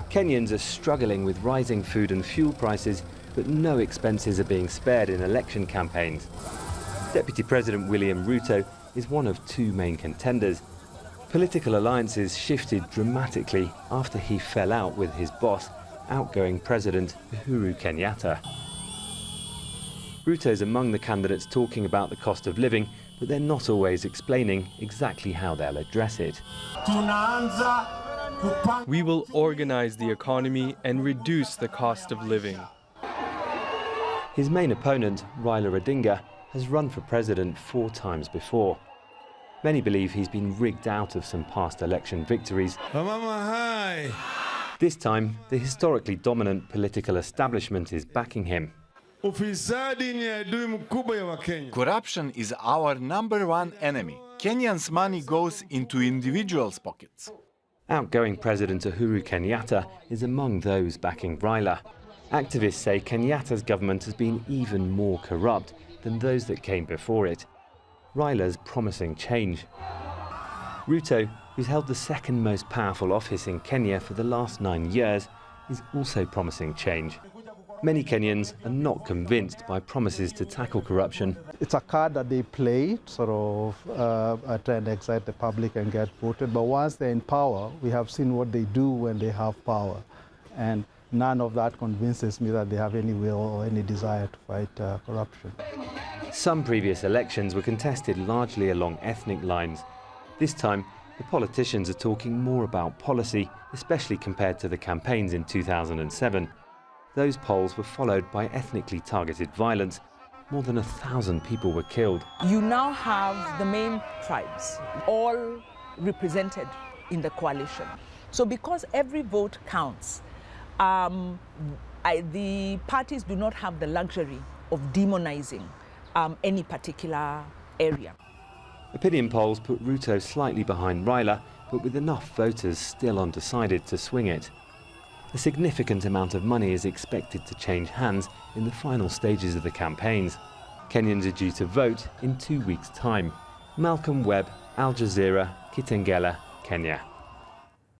Kenyans are struggling with rising food and fuel prices, but no expenses are being spared in election campaigns. Deputy President William Ruto is one of two main contenders. Political alliances shifted dramatically after he fell out with his boss, outgoing President Uhuru Kenyatta. Ruto's among the candidates talking about the cost of living, but they're not always explaining exactly how they'll address it. We will organize the economy and reduce the cost of living. His main opponent, Raila Odinga, has run for president 4 times before. Many believe he's been rigged out of some past election victories. This time, the historically dominant political establishment is backing him. Corruption is our #1 enemy. Kenyans' money goes into individuals' pockets. Outgoing President Uhuru Kenyatta is among those backing Raila. Activists say Kenyatta's government has been even more corrupt than those that came before it. Raila's promising change. Ruto, who's held the second most powerful office in Kenya for the last 9 years, is also promising change. Many Kenyans are not convinced by promises to tackle corruption. It's a card that they play, sort of trying to excite the public and get voted. But once they're in power, we have seen what they do when they have power. And none of that convinces me that they have any will or any desire to fight corruption. Some previous elections were contested largely along ethnic lines. This time, the politicians are talking more about policy, especially compared to the campaigns in 2007. Those polls were followed by ethnically targeted violence. More than 1,000 people were killed. You now have the main tribes, all represented in the coalition. So because every vote counts, the parties do not have the luxury of demonizing any particular area. Opinion polls put Ruto slightly behind Raila, but with enough voters still undecided to swing it. A significant amount of money is expected to change hands in the final stages of the campaigns. Kenyans are due to vote in 2 weeks' time. Malcolm Webb, Al Jazeera, Kitengela, Kenya.